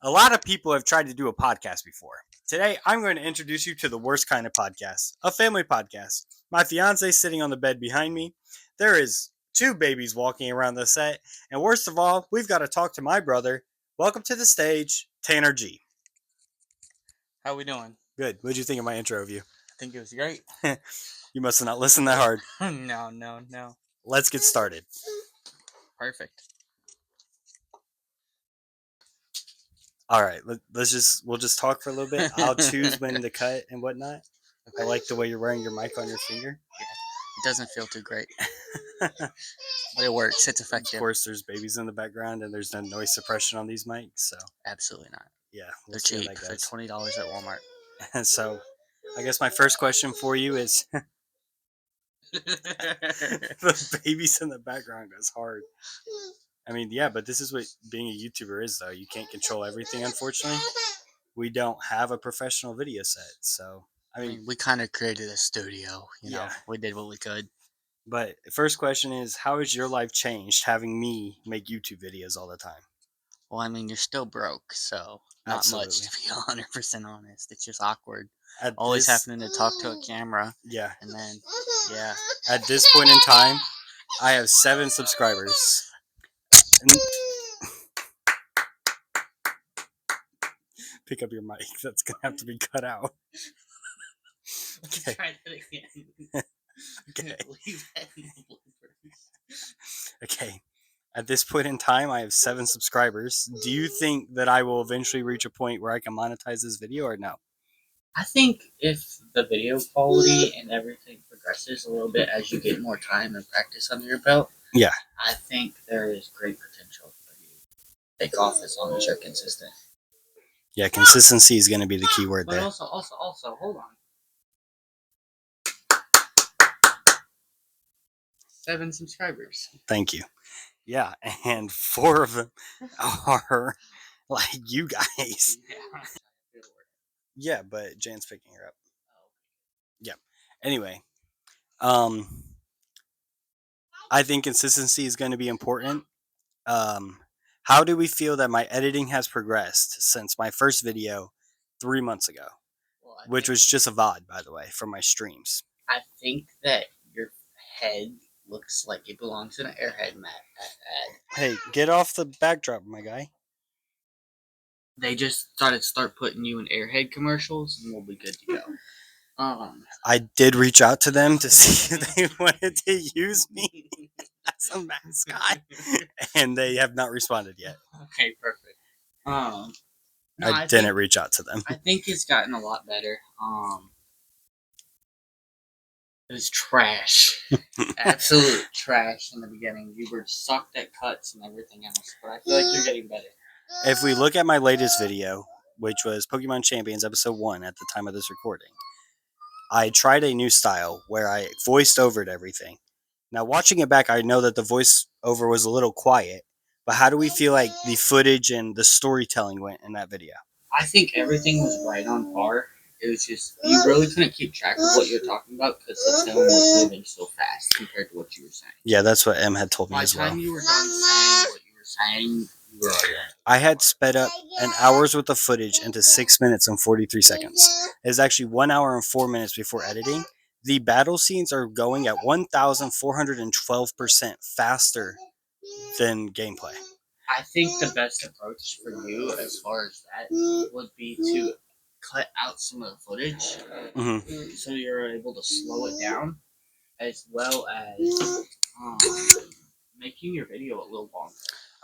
A lot of people have tried to do a podcast before. Today, I'm going to introduce you to the worst kind of podcast, a family podcast. My fiance is sitting on the bed behind me. There is 2 babies walking around the set. And worst of all, we've got to talk to my brother. Welcome to the stage, Tanner G. How we doing? Good. What'd you think of my intro of you? I think it was great. You must have not listened that hard. No. Let's get started. Perfect. All right, we'll just talk for a little bit. I'll choose when to cut and whatnot. Okay. I like the way you're wearing your mic on your finger. Yeah, it doesn't feel too great, but it works. It's effective. Of course, there's babies in the background, and there's no noise suppression on these mics. So absolutely not. Yeah, they're cheap. They're $20 at Walmart. So, I guess my first question for you is: the babies in the background goes hard. I mean, yeah, but this is what being a YouTuber is, though. You can't control everything, unfortunately. We don't have a professional video set, so I mean we kind of created a studio. You know, we did what we could. But the first question is, how has your life changed having me make YouTube videos all the time? Well, I mean, you're still broke, so not much, to be 100% honest. It's just awkward. Always having to talk to a camera. Yeah. And then, yeah. At this point in time, I have 7 subscribers. Pick up your mic. That's going to have to be cut out. Okay. Try that again. Okay. Okay. At this point in time, I have 7 subscribers. Do you think that I will eventually reach a point where I can monetize this video or no? I think if the video quality and everything progresses a little bit as you get more time and practice under your belt, yeah, I think there is great potential for you to take off as long as you're consistent. Yeah, consistency is going to be the key word there. Also, hold on. 7 subscribers. Thank you. Yeah, and 4 of them are like you guys. Yeah, but Jan's picking her up. Yeah. Anyway, I think consistency is going to be important. How do we feel that my editing has progressed since my first video 3 months ago, which was just a VOD, by the way, from my streams? I think that your head looks like it belongs in an Airhead ad. Hey, get off the backdrop, my guy. They just start putting you in Airhead commercials, and we'll be good to go. I did reach out to them to see if they wanted to use me as a mascot, and they have not responded yet. Okay, perfect. No, I didn't reach out to them. I think it's gotten a lot better. It was trash. Absolute trash in the beginning. You were sucked at cuts and everything else, but I feel like you're getting better. If we look at my latest video, which was Pokemon Champions Episode 1 at the time of this recording, I tried a new style where I voiced overed everything. Now, watching it back, I know that the voiceover was a little quiet, but how do we feel like the footage and the storytelling went in that video? I think everything was right on par. It was just, you really couldn't keep track of what you're talking about because the film was moving so fast compared to what you were saying. Yeah, that's what M had told me as well. By the time you were done saying what you were saying, you were already done. I had sped up an hour's worth of footage into 6 minutes and 43 seconds. It was actually 1 hour and 4 minutes before editing. The battle scenes are going at 1,412% faster than gameplay. I think the best approach for you as far as that would be to cut out some of the footage so you're able to slow it down, as well as making your video a little longer.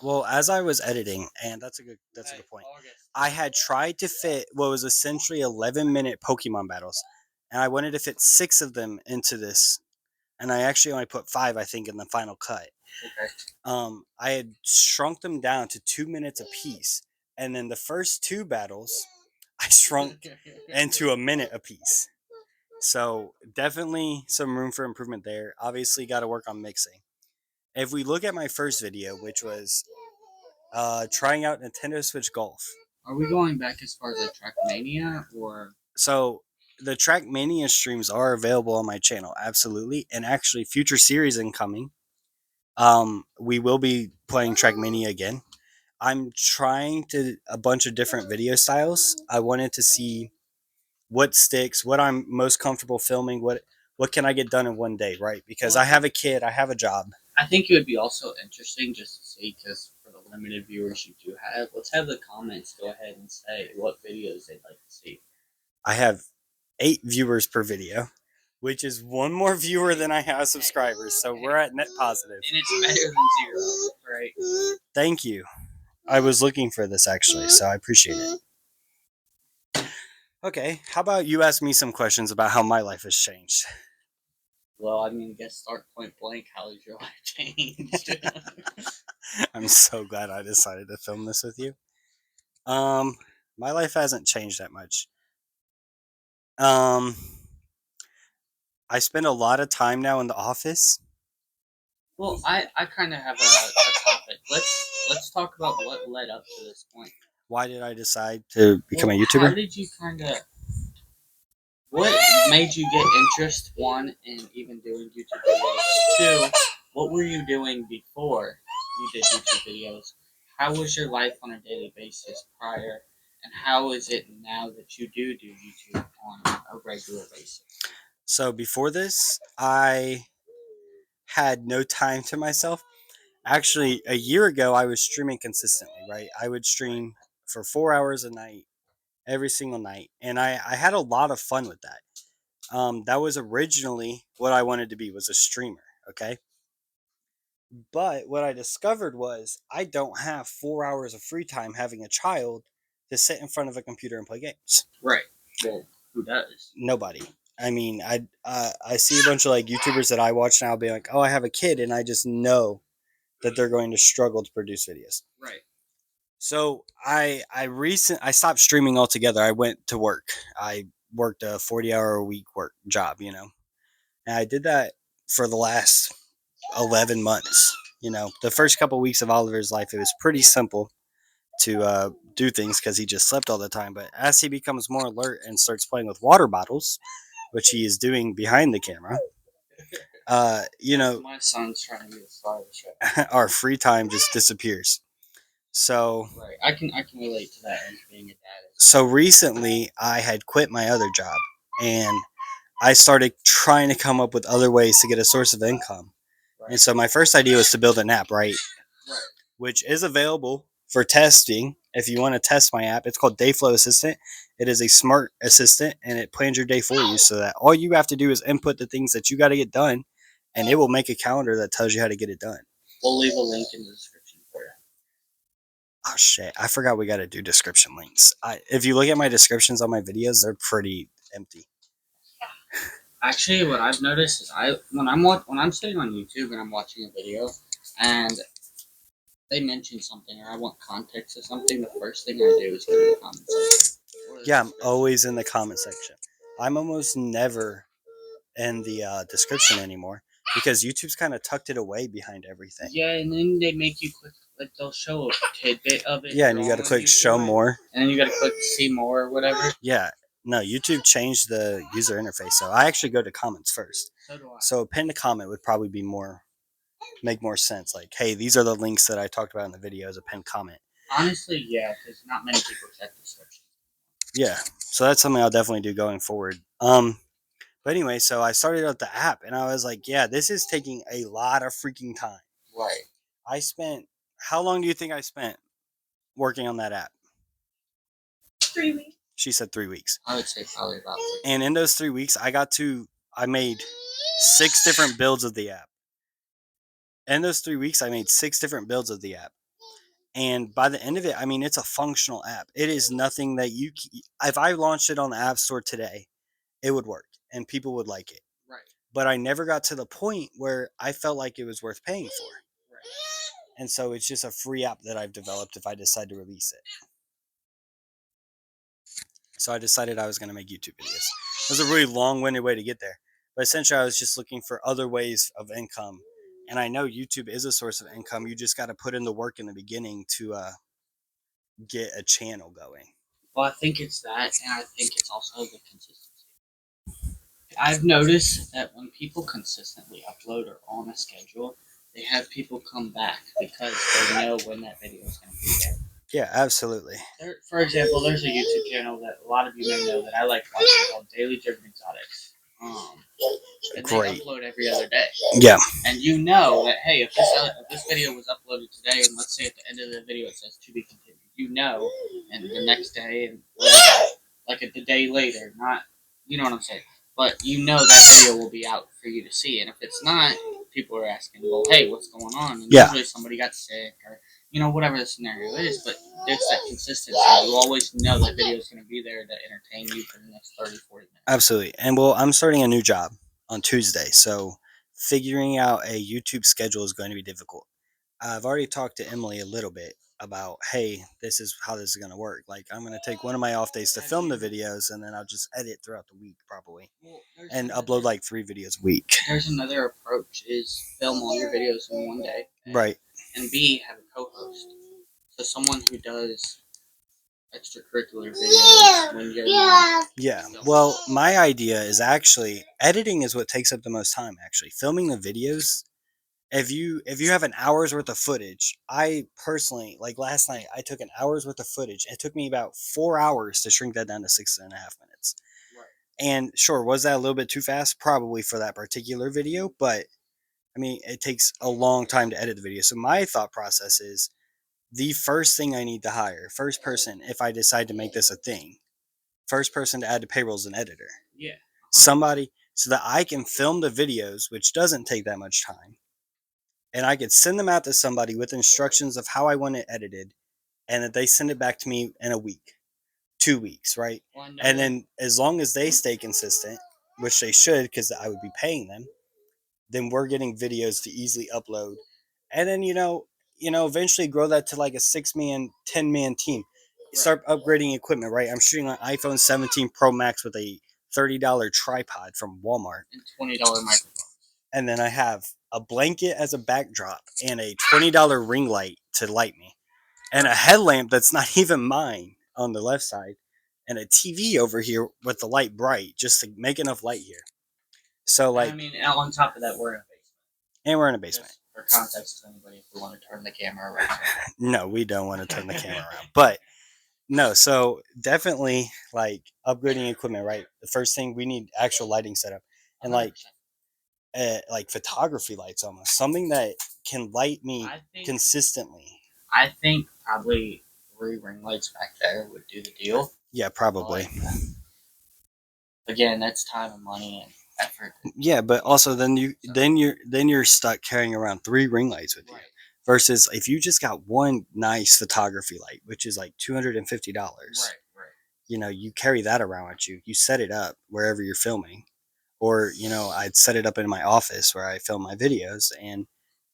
Well, as I was editing, and that's a good point, I had tried to fit what was essentially 11-minute Pokemon battles, and I wanted to fit 6 of them into this, and I actually only put 5, I think, in the final cut. Okay. I had shrunk them down to 2 minutes apiece, and then the first 2 battles, I shrunk into a minute apiece. So definitely some room for improvement there. Obviously, got to work on mixing. If we look at my first video, which was trying out Nintendo Switch Golf. Are we going back as far as like Trackmania or? So the Trackmania streams are available on my channel, absolutely, and actually future series incoming. We will be playing Trackmania again. I'm trying a bunch of different video styles. I wanted to see what sticks, what I'm most comfortable filming, what can I get done in one day, right? Because I have a kid, I have a job. I think it would be also interesting just to see, because for the limited viewers you do have, let's have the comments go ahead and say what videos they'd like to see. I have 8 viewers per video, which is one more viewer than I have subscribers. So we're at net positive. And it's better than 0, right? Thank you. I was looking for this actually, so I appreciate it. Okay, how about you ask me some questions about how my life has changed? Well, I mean, guess start point blank. How has your life changed? I'm so glad I decided to film this with you. My life hasn't changed that much. I spend a lot of time now in the office. Well, I kind of have a topic. Let's talk about what led up to this point. Why did I decide to become a YouTuber? How did you what made you get interest, one, in even doing YouTube videos? Two, what were you doing before you did YouTube videos? How was your life on a daily basis prior? And how is it now that you do YouTube on a regular basis? So before this, I had no time to myself. Actually, a year ago, I was streaming consistently, right? I would stream for 4 hours a night, every single night. And I had a lot of fun with that. That was originally what I wanted to be, was a streamer, okay? But what I discovered was I don't have 4 hours of free time having a child to sit in front of a computer and play games. Right. Well, who does? Nobody. I mean, I see a bunch of like YouTubers that I watch now being like, oh, I have a kid, and I just know that they're going to struggle to produce videos. Right. So I stopped streaming altogether. I went to work. I worked a 40-hour a week work job, and I did that for the last 11 months. The first couple of weeks of Oliver's life, it was pretty simple to do things because he just slept all the time. But as he becomes more alert and starts playing with water bottles, which he is doing behind the camera, my son's trying to get started. Our free time just disappears. So right, I can relate to that as being a dad. So recently, I had quit my other job, and I started trying to come up with other ways to get a source of income. Right. And so my first idea was to build an app, right? Which is available for testing. If you want to test my app, it's called Dayflow Assistant. It is a smart assistant, and it plans your day for you, so that all you have to do is input the things that you got to get done, and it will make a calendar that tells you how to get it done. We'll leave a link in the description for you. Oh shit, I forgot we got to do description links. If you look at my descriptions on my videos, they're pretty empty. Actually, what I've noticed is when I'm sitting on YouTube and I'm watching a video and they mention something or I want context or something, the first thing I do is go to the comment section. Yeah, I'm always in the comment section. I'm almost never in the description anymore because YouTube's kind of tucked it away behind everything. Yeah, and then they make you click, like they'll show a tidbit of it. Yeah, and you got to click show more. And then you got to click see more or whatever. Yeah, no, YouTube changed the user interface, so I actually go to comments first. So do I. So a pinned comment would probably make more sense. Like, hey, these are the links that I talked about in the video as a pinned comment. Honestly, yeah, because not many people check the description. Yeah, so that's something I'll definitely do going forward. But anyway, so I started out the app, and I was like, yeah, this is taking a lot of freaking time. Right. How long do you think I spent working on that app? 3 weeks. She said 3 weeks. I would say probably about 3. And in those 3 weeks, I made 6 different builds of the app. In those 3 weeks, I made 6 different builds of the app. And by the end of it, I mean, it's a functional app. It is nothing that if I launched it on the App Store today, it would work and people would like it. Right. But I never got to the point where I felt like it was worth paying for. Right. And so it's just a free app that I've developed if I decide to release it. So I decided I was going to make YouTube videos. It was a really long-winded way to get there. But essentially, I was just looking for other ways of income. And I know YouTube is a source of income. You just got to put in the work in the beginning to get a channel going. Well, I think it's that, and I think it's also the consistency. I've noticed that when people consistently upload or on a schedule, they have people come back because they know when that video is going to be there. Yeah, absolutely. For example, there's a YouTube channel that a lot of you may know that I like watching called Daily Driven Exotics. And Great. they upload every other day. Yeah. And you know that, hey, if this video was uploaded today, and let's say at the end of the video it says to be continued, you know, and the next day and whatever, like the day later, not, you know what I'm saying, but you know that video will be out for you to see. And if it's not, people are asking, well, hey, what's going on? And usually somebody got sick or, you know, whatever the scenario is, but there's that consistency. You always know that video is going to be there to entertain you for the next 30, 40 minutes. Absolutely. And well, I'm starting a new job on Tuesday, so figuring out a YouTube schedule is going to be difficult. I've already talked to Emily a little bit about, hey, this is how this is going to work. Like, I'm going to take one of my off days to film the videos, and then I'll just edit throughout the week, probably, and upload like 3 videos a week. There's another approach: is film all your videos in one day, Right? And B, have a co-host, so someone who does extracurricular videos when you're not. Yeah. Well, my idea is actually editing is what takes up the most time. Actually, filming the videos. If you have an hour's worth of footage, I personally, like last night, I took an hour's worth of footage. It took me about 4 hours to shrink that down to 6.5 minutes. Right. And sure, was that a little bit too fast? Probably for that particular video, but I mean, it takes a long time to edit the video. So my thought process is the first thing I need to hire, first person, if I decide to make this a thing, first person to add to payroll is an editor. Yeah. Somebody so that I can film the videos, which doesn't take that much time. And I could send them out to somebody with instructions of how I want it edited, and that they send it back to me in a week, 2 weeks, right? Well, And then as long as they stay consistent, which they should, because I would be paying them, then we're getting videos to easily upload. And then eventually grow that to like a 6-man, 10-man team. Start upgrading equipment, right? I'm shooting an iPhone 17 Pro Max with a $30 tripod from Walmart and $20 microphone. And then I have a blanket as a backdrop and a $20 ring light to light me, and a headlamp that's not even mine on the left side, and a TV over here with the light bright just to make enough light here. So like, I mean, on top of that, we're in a basement. And we're in a basement. Just for context to anybody, if we want to turn the camera around. No, we don't want to turn the camera around, but no. So definitely like upgrading equipment, right? The first thing we need actual lighting setup, and 100%. like photography lights, almost something that can light me consistently. I think probably 3 ring lights back there would do the deal. Yeah, probably. Again, that's time and money and effort. Yeah, but also then you're stuck carrying around 3 ring lights with you. Right. Versus if you just got one nice photography light, which is like $250. Right. You carry that around with you. You set it up wherever you're filming. Or, I'd set it up in my office where I film my videos, and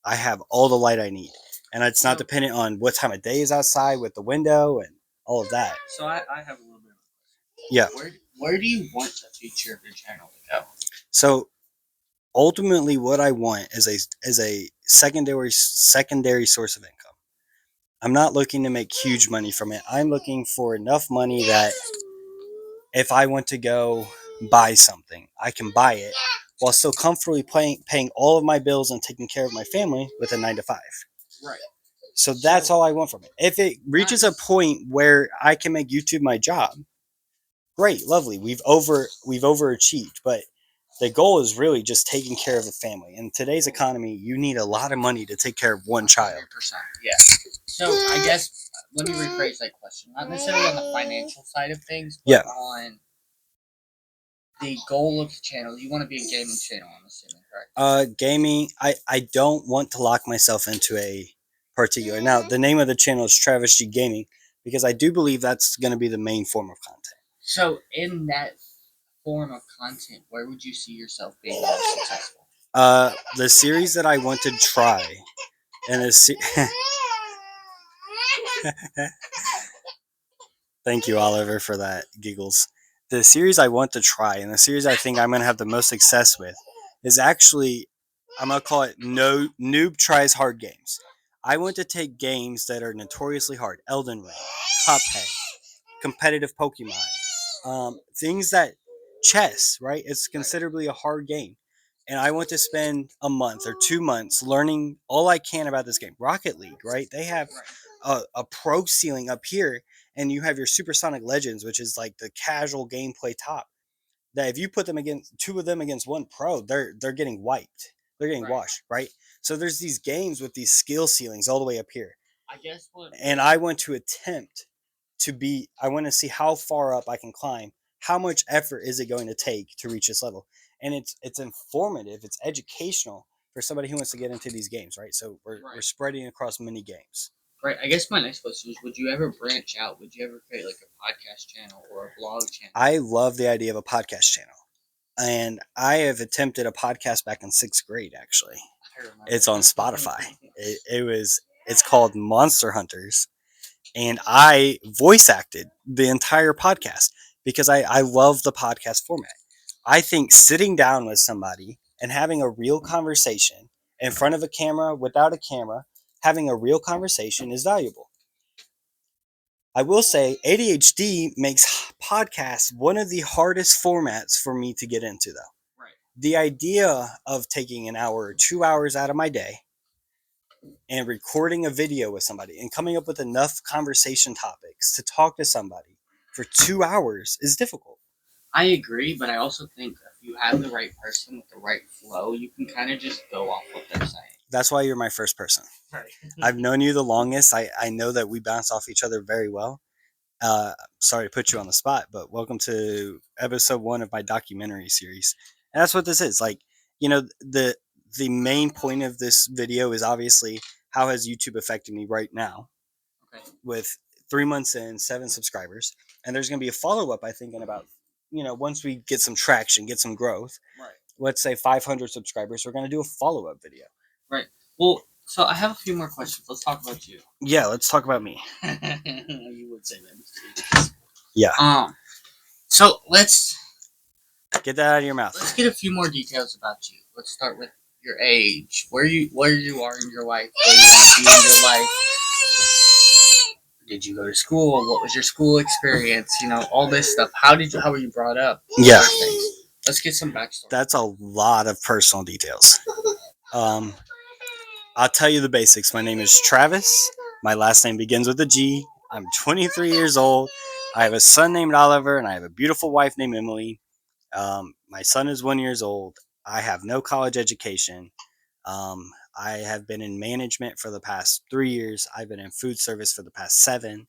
I have all the light I need. And it's not dependent on what time of day is outside with the window and all of that. So I have a little bit of a question. Yeah. Where do you want the future of your channel to go? So ultimately what I want is a secondary source of income. I'm not looking to make huge money from it. I'm looking for enough money that if I want to go buy something, I can buy it while still comfortably paying all of my bills and taking care of my family with a 9 to 5. Right. So that's all I want from it. If it reaches a point where I can make YouTube my job, great, lovely. We've overachieved, but the goal is really just taking care of the family. In today's economy, you need a lot of money to take care of one child. 100%. Yeah. So I guess let me rephrase that question. Not necessarily on the financial side of things, but on the goal of the channel. You want to be a gaming channel, I'm assuming, correct? Gaming. I don't want to lock myself into a particular. Now, the name of the channel is Travis G Gaming because I do believe that's going to be the main form of content. So, in that form of content, where would you see yourself being most successful? The series that I want to try, and thank you, Oliver, for that giggles. The series I want to try, and the series I think I'm going to have the most success with, is actually, I'm going to call it Noob Tries Hard Games. I want to take games that are notoriously hard, Elden Ring, Cuphead, competitive Pokemon, things that, chess, right? It's considerably a hard game. and I want to spend a month or 2 months learning all I can about this game. Rocket League, right? They have a pro ceiling up here, and you have your Supersonic Legends, which is like the casual gameplay top. That if you put them against two of them against one pro, they're getting wiped. They're getting washed, right? So there's these games with these skill ceilings all the way up here. I guess what. And I want to attempt to be. I want to see how far up I can climb. How much effort is it going to take to reach this level? And it's informative. It's educational for somebody who wants to get into these games, right? So we're spreading across many games. Right. I guess my next question is: would you ever branch out? Would you ever create like a podcast channel or a blog channel? I love the idea of a podcast channel, and I have attempted a podcast back in 6th grade. Actually, it's on Spotify. It's called Monster Hunters, and I voice acted the entire podcast because I love the podcast format. I think sitting down with somebody and having a real conversation in front of a camera, without a camera, having a real conversation is valuable. I will say ADHD makes podcasts one of the hardest formats for me to get into, though. Right. The idea of taking an hour or 2 hours out of my day and recording a video with somebody and coming up with enough conversation topics to talk to somebody for 2 hours is difficult. I agree, but I also think if you have the right person with the right flow, you can kind of just go off what they're saying. That's why you're my first person. Right. I've known you the longest. I know that we bounce off each other very well. Sorry to put you on the spot, but welcome to episode 1 of my documentary series. And that's what this is. Like, the main point of this video is obviously how has YouTube affected me right now. Okay. With 3 months in, 7 subscribers. And there's going to be a follow-up, I think, in about, once we get some traction, get some growth. Right. Let's say 500 subscribers, we're going to do a follow-up video. Right. Well, so I have a few more questions. Let's talk about you. Yeah, let's talk about me. You would say that. Yeah. So let's get that out of your mouth. Let's get a few more details about you. Let's start with your age, where you are in your life, where you want to be in your life. Did you go to school? What was your school experience? All this stuff. How were you brought up? Yeah. Let's get some backstory. That's a lot of personal details. I'll tell you the basics. My name is Travis. My last name begins with a G. I'm 23 years old. I have a son named Oliver, and I have a beautiful wife named Emily. My son is 1 year old. I have no college education. I have been in management for the past 3 years. I've been in food service for the past 7.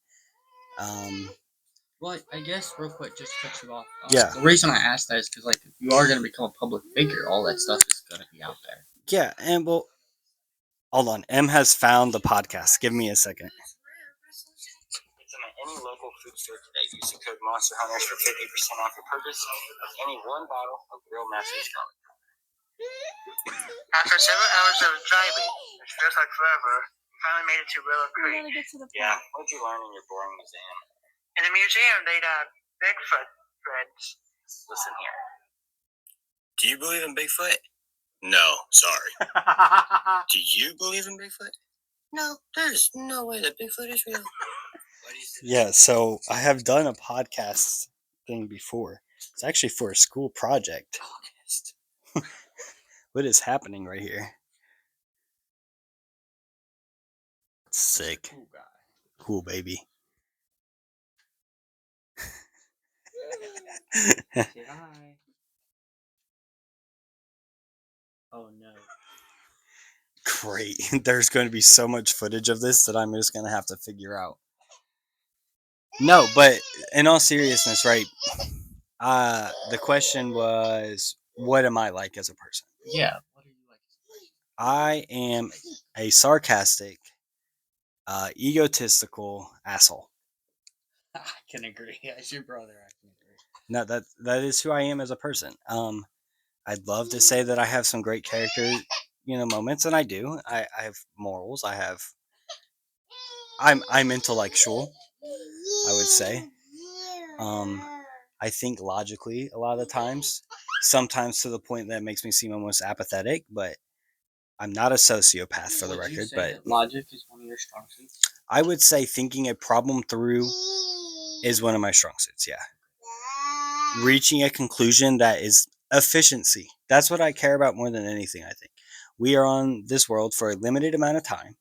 Well, I guess real quick, just to cut you off. Yeah. The reason I asked that is because, if you are going to become a public figure, all that stuff is going to be out there. Yeah, and well, hold on. M has found the podcast. Give me a second. It's in any local food store today. Use the code Monster Hunters for 50% off your purchase of any one bottle of real Master's Garlic. After several hours of driving, which feels like forever, we finally made it to Willow Creek. Yeah, what'd you learn in your boring museum? In the museum, they'd have Bigfoot threads. Listen here. Do you believe in Bigfoot? No, sorry. Do you believe in Bigfoot? No, there's no way that Bigfoot is real. Yeah, so I have done a podcast thing before. It's actually for a school project. What is happening right here? Sick. Cool guy. Cool baby. Say hi. Oh no. Great. There's going to be so much footage of this that I'm just going to have to figure out. No, but in all seriousness, right? The question was, what am I like as a person? Yeah. What are you like as a person? I am a sarcastic, egotistical asshole. I can agree. As your brother, I can agree. No, that is who I am as a person. I'd love to say that I have some great character, moments, and I do. I have morals. I'm intellectual, I would say. I think logically a lot of the times, sometimes to the point that makes me seem almost apathetic, but I'm not a sociopath for the record. But logic is one of your strong suits? I would say thinking a problem through is one of my strong suits, yeah. Reaching a conclusion that is efficiency. That's what I care about more than anything, I think. We are on this world for a limited amount of time.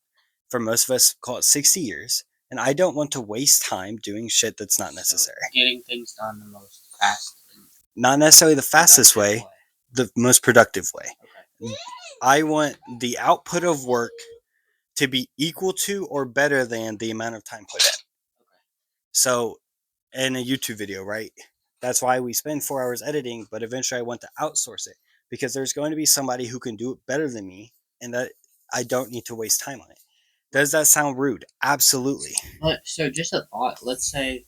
For most of us, call it 60 years. And I don't want to waste time doing shit that's not necessary. So getting things done the most fast. Not necessarily the fastest way, the most productive way. Okay. I want the output of work to be equal to or better than the amount of time put in. Okay. So, in a YouTube video, right? That's why we spend 4 hours editing, but eventually I want to outsource it because there's going to be somebody who can do it better than me and that I don't need to waste time on it. Does that sound rude? Absolutely. But so just a thought. Let's say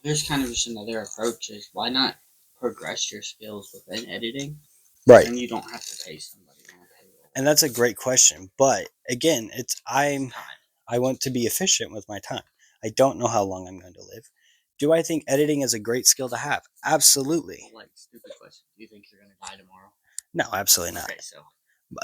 there's kind of just another approach is why not progress your skills within editing? Right. And you don't have to pay somebody on a payroll. And that's a great question. But again, Time. I want to be efficient with my time. I don't know how long I'm going to live. Do I think editing is a great skill to have? Absolutely. Like, stupid question. Do you think you're going to die tomorrow? No, absolutely not. Okay, so.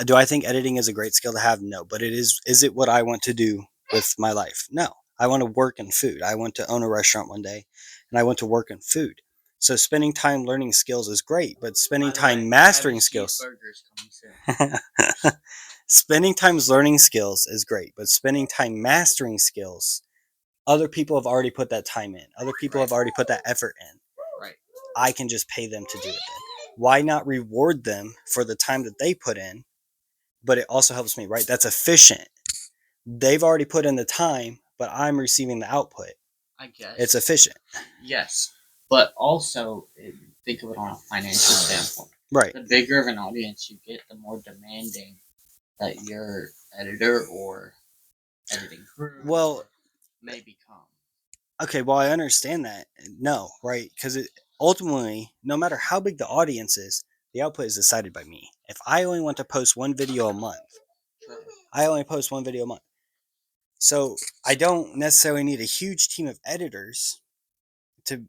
Do I think editing is a great skill to have? No. But is it what I want to do with my life? No. I want to work in food. I want to own a restaurant one day, and I want to work in food. So spending time learning skills is great, but spending time mastering skills. Spending time learning skills is great, but spending time mastering skills, other people have already put that time in. Other people have already put that effort in. Right. I can just pay them to do it then. Why not reward them for the time that they put in? But it also helps me, right? That's efficient. They've already put in the time, but I'm receiving the output. I guess. It's efficient. Yes. But also, think of it on a financial standpoint. Right. The bigger of an audience you get, the more demanding that your editor or editing crew may become. Okay, well, I understand that. No, right? Because ultimately, no matter how big the audience is, the output is decided by me. If I only want to post one video a month, I only post one video a month. So I don't necessarily need a huge team of editors to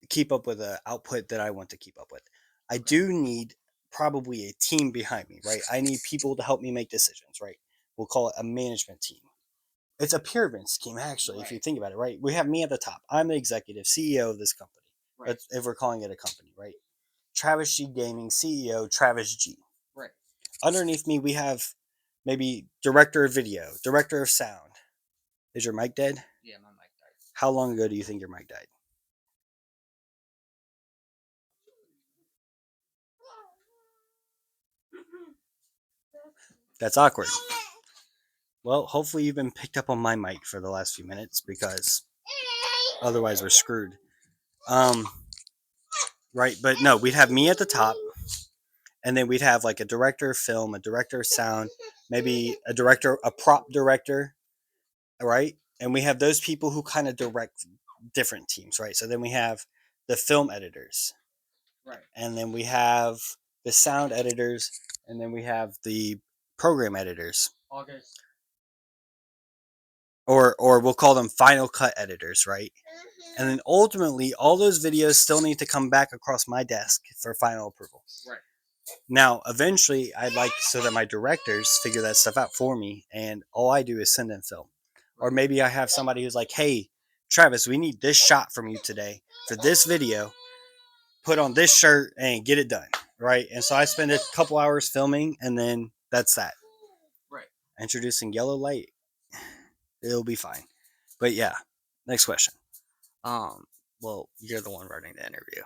keep up with the output that I want to keep up with. I do need probably a team behind me, right? I need people to help me make decisions, right? We'll call it a management team. It's a pyramid scheme, actually, if you think about it, right? We have me at the top. I'm the executive CEO of this company, right? If we're calling it a company, right? Travis G Gaming CEO, Travis G. Right. Underneath me, we have maybe director of video, director of sound. Is your mic dead? Yeah, my mic died. How long ago do you think your mic died? That's awkward. Well, hopefully you've been picked up on my mic for the last few minutes because otherwise we're screwed. Right, but no, we'd have me at the top, and then we'd have like a director of film, a director of sound, maybe a prop director, right? And we have those people who kind of direct different teams, right? So then we have the film editors, right? And then we have the sound editors, and then we have the program editors. August. Or we'll call them Final Cut editors, right? And then ultimately, all those videos still need to come back across my desk for final approval. Right. Now, eventually, I'd like so that my directors figure that stuff out for me, and all I do is send in film. Or maybe I have somebody who's like, hey, Travis, we need this shot from you today for this video. Put on this shirt and get it done, right? And so I spend a couple hours filming, and then that's that. Right. Introducing yellow light. It'll be fine. But yeah, next question. Well, you're the one running the interview.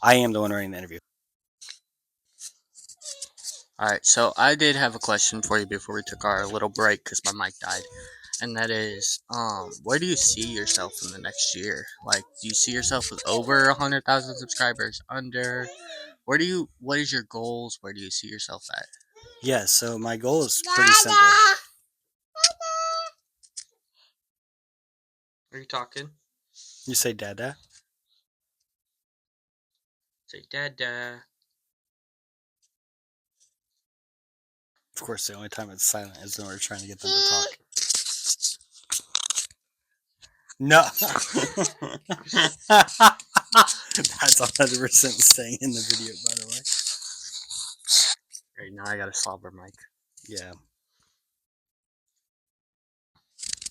I am the one running the interview. Alright, so I did have a question for you before we took our little break because my mic died. And that is, where do you see yourself in the next year? Like, do you see yourself with over 100,000 subscribers? Under? What is your goals? Where do you see yourself at? Yeah, so my goal is pretty simple. Are you talking? You say dada? Say dada. Of course, the only time it's silent is when we're trying to get them to talk. No. That's 100% staying in the video, by the way. Right now I got a slobber mic. Yeah.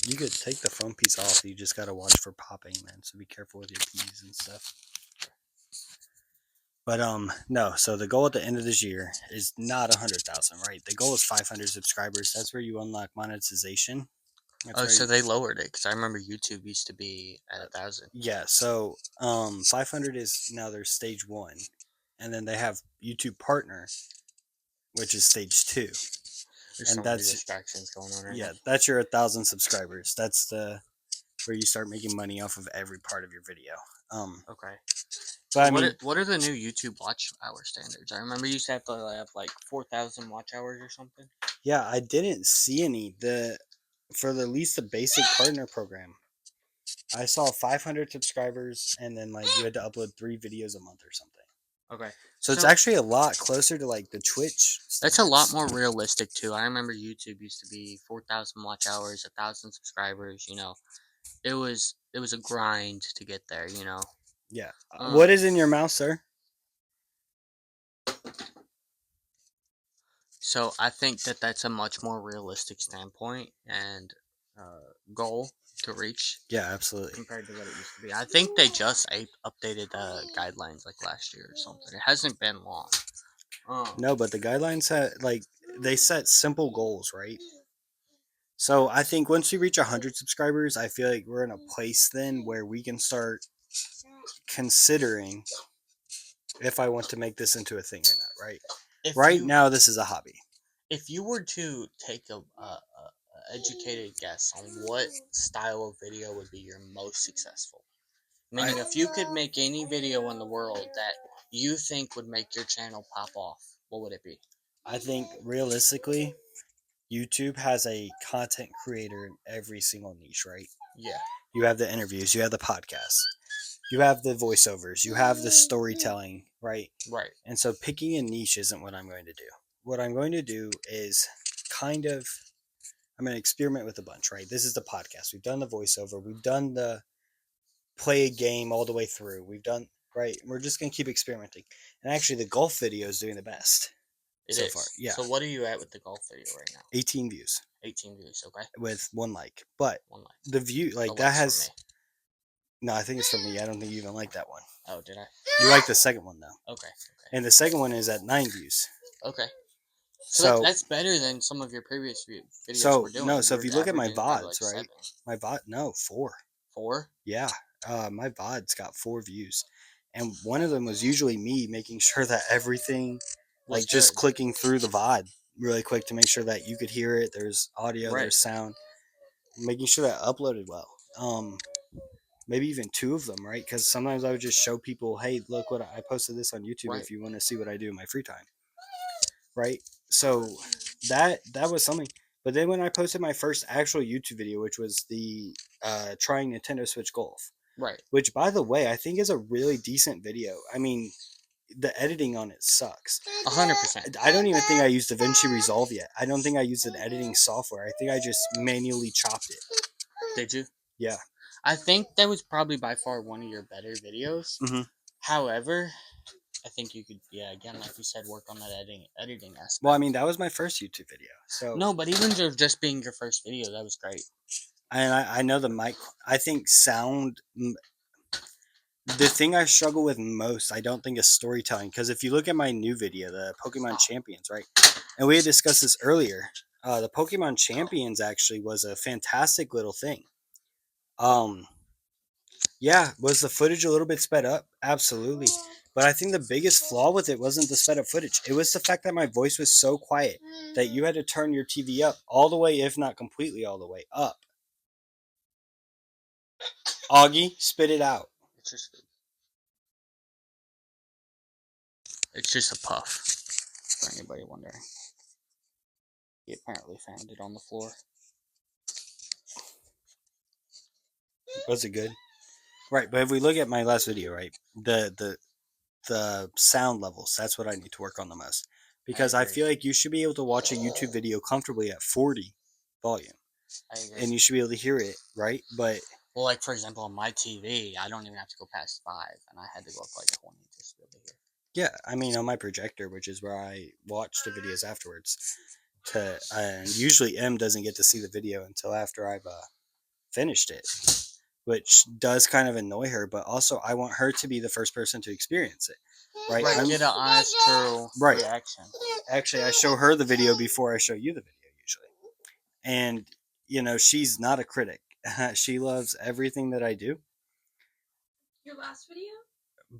You could take the phone piece off. You just gotta watch for popping, man. So be careful with your P's and stuff. But no. So the goal at the end of this year is not 100,000, right? The goal is 500 subscribers. That's where you unlock monetization. That's Oh, where so they lowered it because I remember YouTube used to be at 1,000. yeah. So 500 is now their stage 1, and then they have YouTube Partner, which is stage 2, There's so and many that's distractions going on right yeah, now. that's your 1,000 subscribers. That's the where you start making money off of every part of your video. Okay. But I mean, What are the new YouTube watch hour standards? I remember you used to have to have like 4,000 watch hours or something. yeah, I didn't see any for at least the basic partner program. I saw 500 subscribers, and then like you had to upload 3 videos a month or something. Okay. So it's actually a lot closer to like the Twitch. That's a lot standards. more realistic too. I remember YouTube used to be 4,000 watch hours, 1,000 subscribers. It was a grind to get there. Yeah. Um, What is in your mouth, sir? So I think that that's a much more realistic standpoint and goal to reach Yeah, absolutely. compared to what it used to be. I think they just updated guidelines like last year or something. It hasn't been long. No, but the guidelines set like they set simple goals, right? So I think once we reach 100 subscribers, I feel like we're in a place then where we can start considering if I want to make this into a thing or not, right? If Right you now, this is a hobby. if you were to take a educated guess on what style of video would be your most successful, meaning if you could make any video in the world that you think would make your channel pop off, what would it be? I think realistically, YouTube has a content creator in every single niche, right? Yeah. You have the interviews, you have the podcasts, you have the voiceovers, you have the storytelling, right? Right. And so picking a niche isn't what I'm going to do. What I'm going to do is kind of, I'm going to experiment with a bunch, right? This is the podcast. We've done the voiceover. We've done the play a game all the way through. We've done, right? We're just going to keep experimenting. And actually, the golf video is doing the best It so is. far. Yeah. So what are you at with the golf video right now? 18 views 18 views, okay? with 1 like. But One like. the view, The like that likes from has, me. no, I think it's from me. I don't think you even like that one. Oh, did I? You like the second one, though. Okay. And the second one is at 9 views. Okay. So that's better than some of your previous videos So were doing. no, so if You're you look at my averaging maybe VODs, like right? 7. My VOD, no, 4. 4? Yeah, my VODs got 4 views, and one of them was usually me making sure that everything, Was like just good. clicking through the VOD really quick to make sure that you could hear it. There's audio, Right. there's sound, making sure that uploaded well. Maybe even 2 of them, right? Because sometimes I would just show people, hey, look what I posted this on YouTube. Right. If you want to see what I do in my free time, right? So that was something. But then when I posted my first actual YouTube video, which was the trying Nintendo Switch Golf, Right. which by the way I think is a really decent video. I mean, the editing on it sucks. 100%. I don't even think I used DaVinci Resolve yet. I don't think I used an editing software. I think I just manually chopped it. Did you? Yeah. I think that was probably by far one of your better videos. Mm-hmm. However, I think you could, again, like you said, work on that editing aspect. Well, I mean, that was my first YouTube video. So no, but even just being your first video, that was great. And I know the mic. I think sound. The thing I struggle with most, I don't think, is storytelling. Because if you look at my new video, the Pokemon Champions, right? And we had discussed this earlier. The Pokemon Champions actually was a fantastic little thing. Yeah, was the footage a little bit sped up? Absolutely. But I think the biggest flaw with it wasn't the sped up footage. It was the fact that my voice was so quiet that you had to turn your TV up all the way, if not completely all the way up. Augie, spit it out. It's just a puff, for anybody wondering. He apparently found it on the floor. Was it good? Right, but if we look at my last video, right, the sound levels, that's what I need to work on the most. Because I feel like you should be able to watch a YouTube video comfortably at 40 volume. I agree. And you should be able to hear it, right? But well, like for example, on my TV, I don't even have to go past 5, and I had to go up like 20 just to be able to hear. yeah, I mean, on my projector, which is where I watch the videos afterwards, and usually M doesn't get to see the video until after I've finished it. which does kind of annoy her. But also, I want her to be the first person to experience it. Right? Right, get an honest, true reaction. Actually, I show her the video before I show you the video usually, and she's not a critic. She loves everything that I do. Your last video?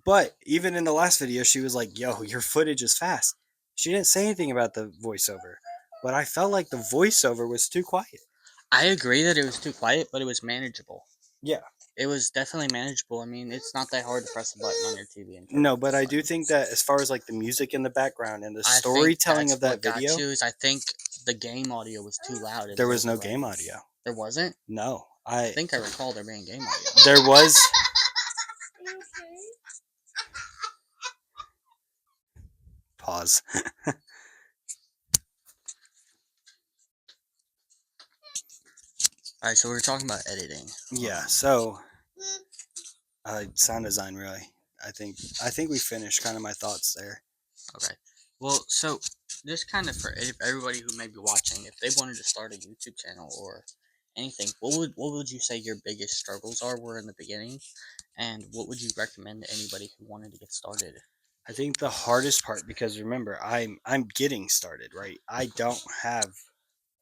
But even in the last video, she was like, "Yo, your footage is fast." She didn't say anything about the voiceover, but I felt like the voiceover was too quiet. I agree that it was too quiet, but it was manageable. Yeah. It was definitely manageable. I mean, it's not that hard to press a button on your TV. And No, but I do think that as far as like the music in the background and the storytelling of that video, I think the game audio was too loud. There was no game audio. There wasn't? No. I think I recall there being game audio. There was. Pause. Alright, so we were talking about editing. Yeah, so sound design really. I think we finished kind of my thoughts there. Okay. Well, so just kind of for everybody who may be watching, if they wanted to start a YouTube channel or anything, what would you say your biggest struggles were in the beginning, and what would you recommend to anybody who wanted to get started? I think the hardest part, because remember, I'm getting started, right? I don't have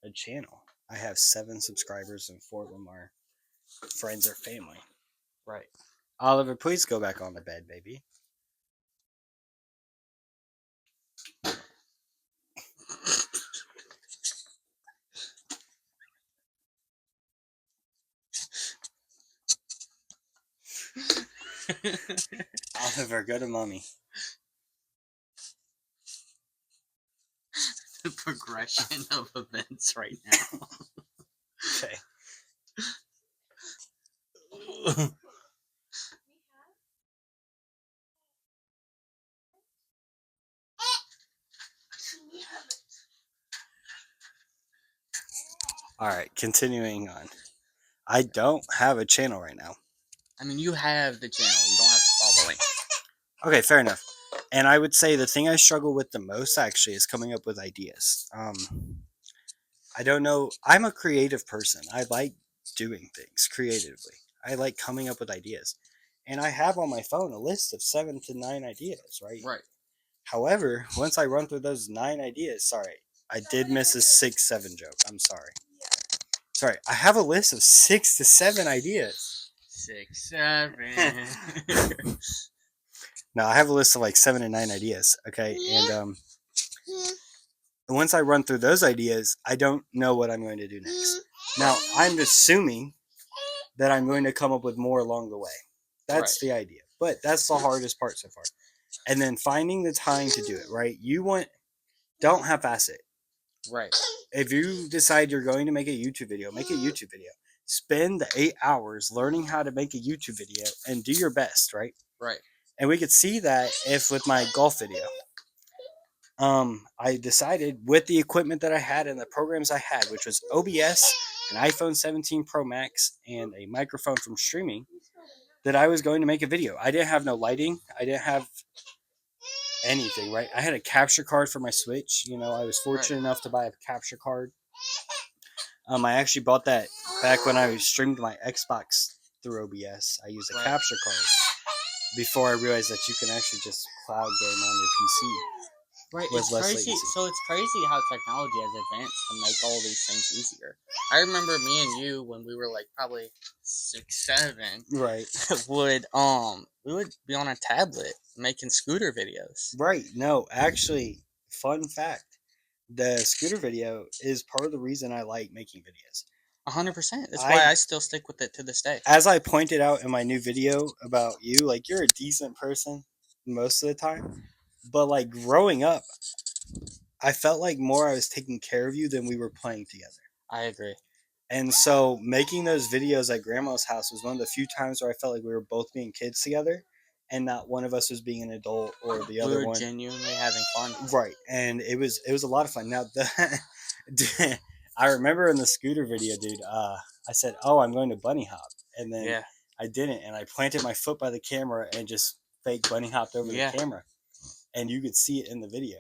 a channel. I have 7 subscribers and 4 of them are friends or family. Right. Oliver, please go back on the bed, baby. Oliver, go to mommy. The progression of events right now. Okay. All right, continuing on. I don't have a channel right now. I mean, you have the channel. You don't have the following. Okay, fair enough. And I would say the thing I struggle with the most actually is coming up with ideas. I don't know. I'm a creative person. I like doing things creatively. I like coming up with ideas. And I have on my phone a list of 7 to 9 ideas, right? Right. However, once I run through those 9 ideas, sorry, I did miss a 6-7 joke. I'm sorry. Sorry, I have a list of 6 to 7 ideas. 6, 7. No, I have a list of like 7 to 9 ideas. Okay, and once I run through those ideas, I don't know what I'm going to do next. Now, I'm assuming that I'm going to come up with more along the way. That's the idea. But that's the hardest part so far. And then finding the time to do it, right? Don't half-ass it. Right. If you decide you're going to make a YouTube video, make a YouTube video. Spend the 8 hours learning how to make a YouTube video and do your best, right? Right. And we could see that if with my golf video. I decided with the equipment that I had and the programs I had, which was OBS, an iPhone 17 Pro Max, and a microphone from streaming, that I was going to make a video. I didn't have no lighting. I didn't have anything, right? I had a capture card for my Switch. I was fortunate enough to buy a capture card. I actually bought that back when I streamed my Xbox through OBS. I used a capture card before I realized that you can actually just cloud game on your PC. Right, it's crazy. So it's crazy how technology has advanced to make all these things easier. I remember me and you when we were like probably 6, 7. Right. We would be on a tablet making scooter videos. Right. No, actually, fun fact: the scooter video is part of the reason I like making videos. 100%. That's why I still stick with it to this day. As I pointed out in my new video about you, like you're a decent person most of the time. But like growing up, I felt like more I was taking care of you than we were playing together. I agree. And so making those videos at grandma's house was one of the few times where I felt like we were both being kids together and not one of us was being an adult or the other one. We were genuinely having fun. Right. And it was a lot of fun. Now, I remember in the scooter video, dude, I said, "Oh, I'm going to bunny hop." And then I didn't. And I planted my foot by the camera and just fake bunny hopped over the camera. And you could see it in the video.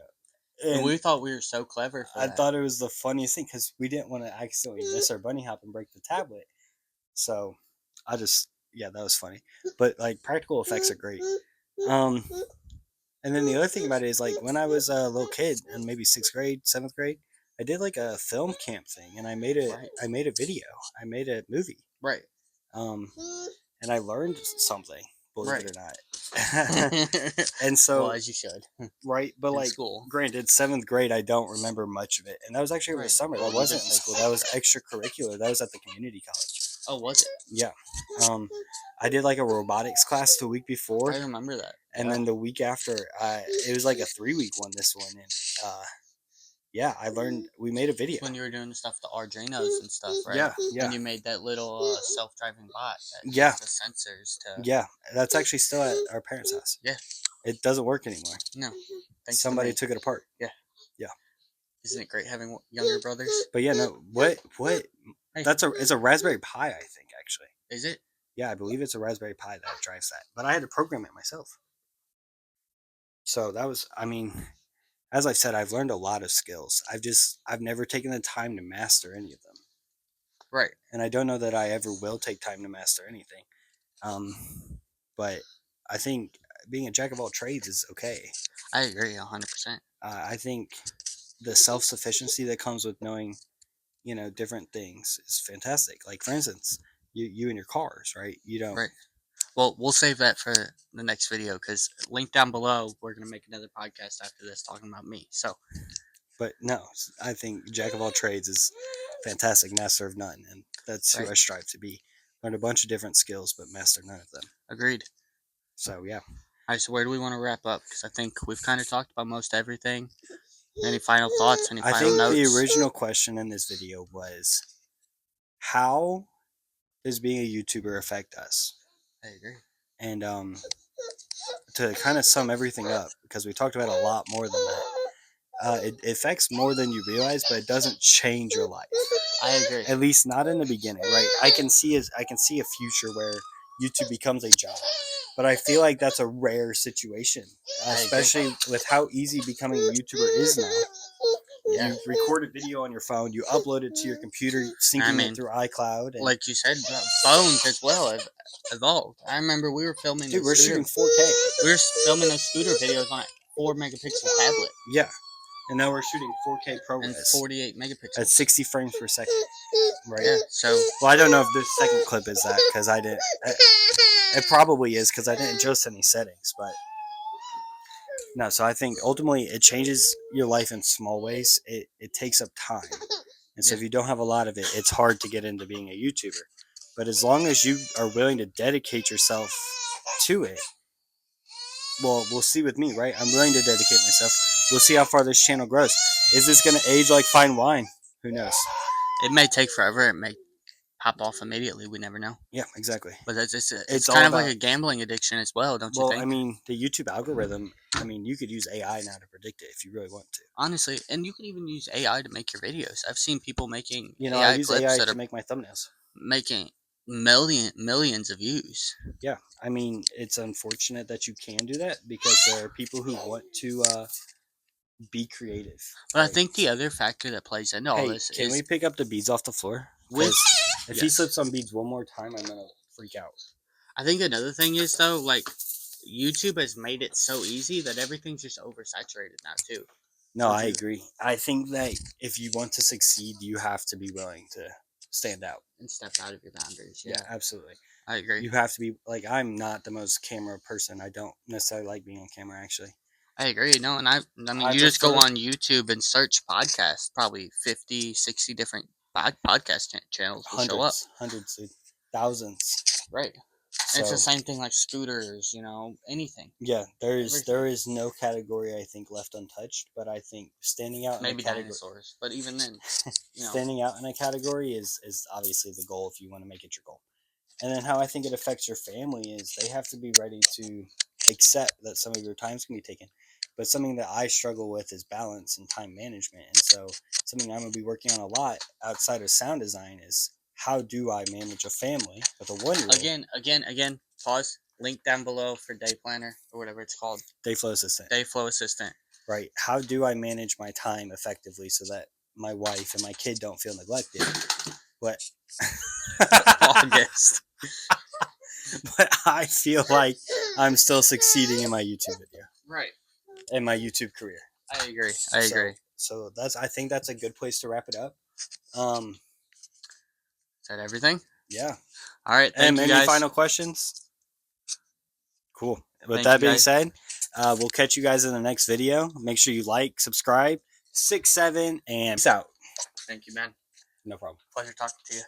And we thought we were so clever for that. I thought it was the funniest thing because we didn't want to accidentally miss our bunny hop and break the tablet. So I just yeah, that was funny. But like practical effects are great. And then the other thing about it is like when I was a little kid in maybe 6th grade, 7th grade, I did like a film camp thing, and I made a Right. I made a video. I made a movie. Right. And I learned something, believe Right. it or not. And so, well, as you should. right, but in like, school. granted, 7th grade, I don't remember much of it, and that was actually over the Right. summer. Well, That you wasn't in just, school. That was extracurricular. That was at the community college. Oh, was it? Yeah. I did like a robotics class the week before, I remember that. and then the week after, it was like a 3-week one. This one, and yeah, I learned. We made a video. When you were doing the stuff, the Arduinos and stuff, right? Yeah, yeah. And you made that little self-driving bot that Yeah. has the sensors to. Yeah, that's actually still at our parents' house. Yeah. It doesn't work anymore. No. Thanks Somebody to me. took it apart. Yeah. Yeah. Isn't it great having younger brothers? But yeah, no. What? Hey. It's a Raspberry Pi, I think, actually. Is it? Yeah, I believe it's a Raspberry Pi that drives that. But I had to program it myself. So that was, I mean, as I said, I've learned a lot of skills. I've never taken the time to master any of them. Right. And I don't know that I ever will take time to master anything. But I think being a jack of all trades is okay. I agree 100%. I think the self-sufficiency that comes with knowing, different things is fantastic. Like, for instance, you and your cars, right? You don't. Right. Well, we'll save that for the next video because link down below. We're gonna make another podcast after this talking about me. So. But no, I think jack of all trades is fantastic, master of none, and that's who I strive to be. Learn a bunch of different skills, but master none of them. Agreed. So yeah. All right. So where do we want to wrap up? Because I think we've kind of talked about most everything. Any final thoughts? Any final notes? The original question in this video was, how does being a YouTuber affect us? I agree. And to kind of sum everything up, because we talked about a lot more than that, it affects more than you realize, but it doesn't change your life. I agree. At least not in the beginning, right? I can see a future where YouTube becomes a job, but I feel like that's a rare situation, especially with how easy becoming a YouTuber is now. Yeah. You record a video on your phone, you upload it to your computer, syncing it through iCloud. And like you said, phones as well have evolved. I remember we were filming. Dude, we're shooting 4K. We were filming those scooter videos on a 4-megapixel tablet. Yeah. And now we're shooting 4K ProRes. And 48 megapixels. At 60 frames per second. Right? Yeah, so. Well, I don't know if this second clip is that, because I didn't. It probably is, because I didn't adjust any settings, but. No, so I think ultimately it changes your life in small ways. It takes up time. And so if you don't have a lot of it, it's hard to get into being a YouTuber. But as long as you are willing to dedicate yourself to it, well, we'll see with me, right? I'm willing to dedicate myself. We'll see how far this channel grows. Is this going to age like fine wine? Who knows? It may take forever. It may pop off immediately. We never know. Yeah, exactly. But it's kind of like a gambling addiction as well, don't you think? Well, I mean, the YouTube algorithm, you could use AI now to predict it if you really want to. Honestly, and you can even use AI to make your videos. I've seen people making I use AI to make my thumbnails. Making millions of views. Yeah, I mean, it's unfortunate that you can do that because there are people who want to be creative. But right? I think the other factor that plays into all this can we pick up the beads off the floor? If he slips on beads one more time, I'm gonna freak out. I think another thing is though, like YouTube has made it so easy that everything's just oversaturated now too. No, I agree. I think that if you want to succeed, you have to be willing to stand out and step out of your boundaries. Yeah, absolutely. I agree. You have to be like, I'm not the most camera person. I don't necessarily like being on camera, actually. I agree. No, and I mean, you just go on YouTube and search podcasts. Probably 50, 60 different podcast channels will show up. Hundreds, thousands. Right. So, it's the same thing like scooters, anything. Yeah, there is no category I think left untouched, but I think standing out maybe dinosaurs, but even then, standing out in a category is obviously the goal if you want to make it your goal. And then how I think it affects your family is they have to be ready to accept that some of your times can be taken. But something that I struggle with is balance and time management. And so something I'm going to be working on a lot outside of sound design is how do I manage a family with a 1-year-old? Again, pause. Link down below for Day Planner or whatever it's called. Dayflow Assistant. Dayflow Assistant. Right. How do I manage my time effectively so that my wife and my kid don't feel neglected? What? August. but I feel like I'm still succeeding in my YouTube video, Right. in my YouTube career. I agree. I agree. So I think that's a good place to wrap it up. Is that everything? Yeah. All right. Thank you, any guys. final questions? Cool. With Thank that you, being guys. said, we'll catch you guys in the next video. Make sure you like, subscribe, 6, 7, and peace out. Thank you, man. No problem. Pleasure talking to you.